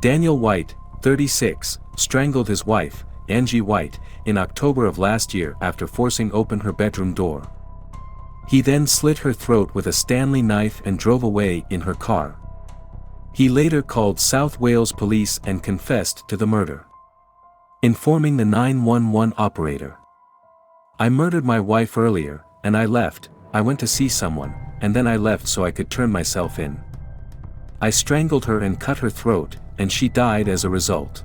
Daniel White, 36, strangled his wife, Angie White, in October of last year after forcing open her bedroom door. He then slit her throat with a Stanley knife and drove away in her car. He later called South Wales police and confessed to the murder, informing the 911 operator. "I murdered my wife earlier, and I left. I went to see someone, and then I left so I could turn myself in. I strangled her and cut her throat, and she died as a result.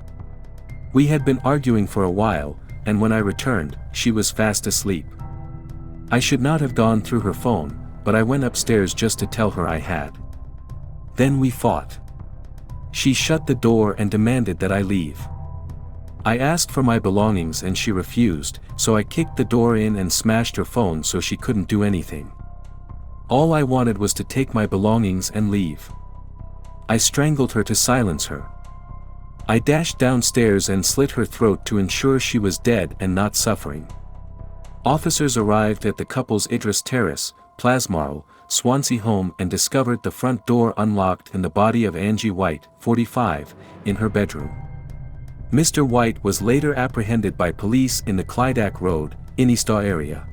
We had been arguing for a while, and when I returned, she was fast asleep. I should not have gone through her phone, but I went upstairs just to tell her I had. Then we fought. She shut the door and demanded that I leave. I asked for my belongings and she refused, so I kicked the door in and smashed her phone so she couldn't do anything. All I wanted was to take my belongings and leave. I strangled her to silence her. I dashed downstairs and slit her throat to ensure she was dead and not suffering." Officers arrived at the couple's Idris Terrace, Plasmarl, Swansea home and discovered the front door unlocked and the body of Angie White, 45, in her bedroom. Mr. White was later apprehended by police in the Clydach Road, Inistau area.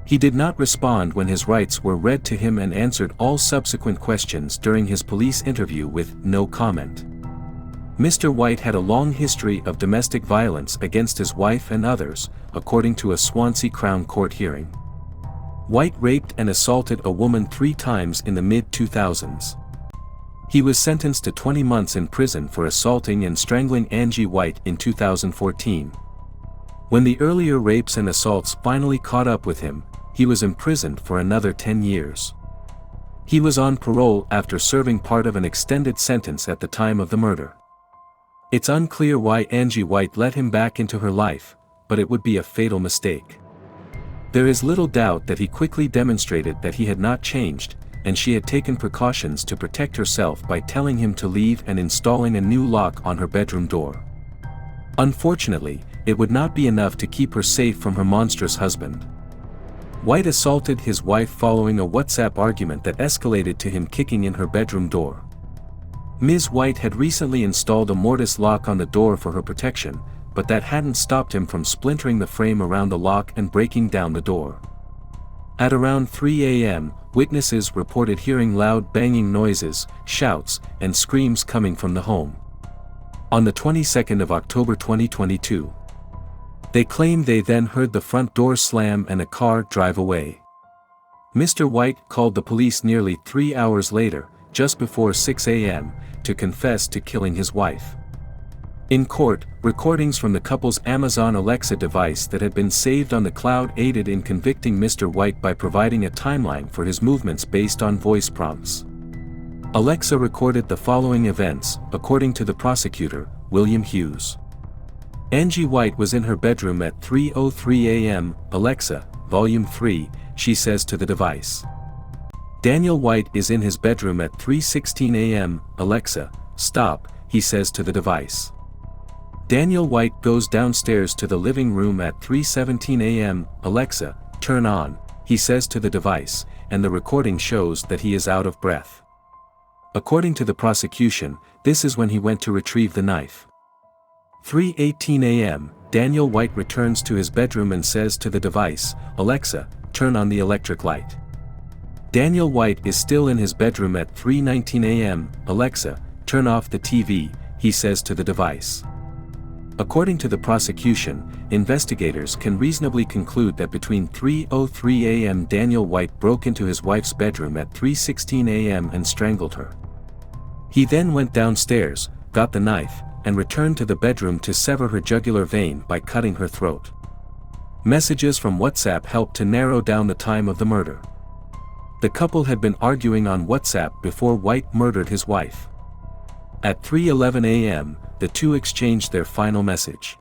He did not respond when his rights were read to him and answered all subsequent questions during his police interview with no comment. Mr. White had a long history of domestic violence against his wife and others, according to a Swansea Crown Court hearing. White raped and assaulted a woman 3 times in the mid-2000s. He was sentenced to 20 months in prison for assaulting and strangling Angie White in 2014. When the earlier rapes and assaults finally caught up with him, he was imprisoned for another 10 years. He was on parole after serving part of an extended sentence at the time of the murder. It's unclear why Angie White let him back into her life, but it would be a fatal mistake. There is little doubt that he quickly demonstrated that he had not changed, and she had taken precautions to protect herself by telling him to leave and installing a new lock on her bedroom door. Unfortunately, it would not be enough to keep her safe from her monstrous husband. White assaulted his wife following a WhatsApp argument that escalated to him kicking in her bedroom door. Ms. White had recently installed a mortise lock on the door for her protection, but that hadn't stopped him from splintering the frame around the lock and breaking down the door. At around 3 a.m., witnesses reported hearing loud banging noises, shouts, and screams coming from the home. On the 22nd of October 2022, they claimed they then heard the front door slam and a car drive away. Mr. White called the police nearly 3 hours later, just before 6 a.m., to confess to killing his wife. In court, recordings from the couple's Amazon Alexa device that had been saved on the cloud aided in convicting Mr. White by providing a timeline for his movements based on voice prompts. Alexa recorded the following events, according to the prosecutor, William Hughes. Angie White was in her bedroom at 3:03 a.m. Alexa, Volume 3, she says to the device. Daniel White is in his bedroom at 3:16 a.m. Alexa, stop, he says to the device. Daniel White goes downstairs to the living room at 3:17 a.m. Alexa, turn on, he says to the device, and the recording shows that he is out of breath. According to the prosecution, this is when he went to retrieve the knife. 3:18 a.m., Daniel White returns to his bedroom and says to the device, Alexa, turn on the electric light. Daniel White is still in his bedroom at 3:19 a.m. Alexa, turn off the TV, he says to the device. According to the prosecution, investigators can reasonably conclude that between 3:03 a.m. Daniel White broke into his wife's bedroom at 3:16 a.m. and strangled her. He then went downstairs, got the knife, and returned to the bedroom to sever her jugular vein by cutting her throat. Messages from WhatsApp helped to narrow down the time of the murder. The couple had been arguing on WhatsApp before White murdered his wife. At 3:11 a.m., the two exchanged their final message.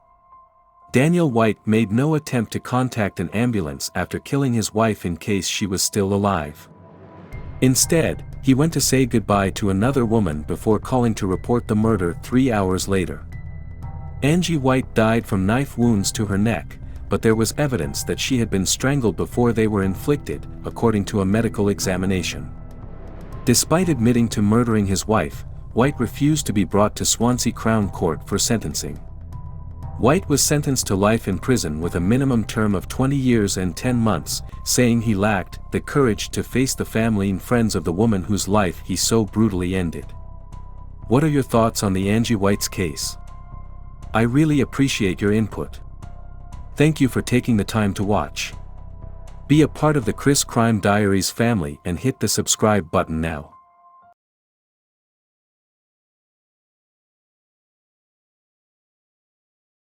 Daniel White made no attempt to contact an ambulance after killing his wife in case she was still alive. Instead, he went to say goodbye to another woman before calling to report the murder 3 hours later. Angie White died from knife wounds to her neck, but there was evidence that she had been strangled before they were inflicted, according to a medical examination. Despite admitting to murdering his wife, White refused to be brought to Swansea Crown Court for sentencing. White was sentenced to life in prison with a minimum term of 20 years and 10 months, saying he lacked the courage to face the family and friends of the woman whose life he so brutally ended. What are your thoughts on the Angie White's case? I really appreciate your input. Thank you for taking the time to watch. Be a part of the Chris Crime Diaries family and hit the subscribe button now.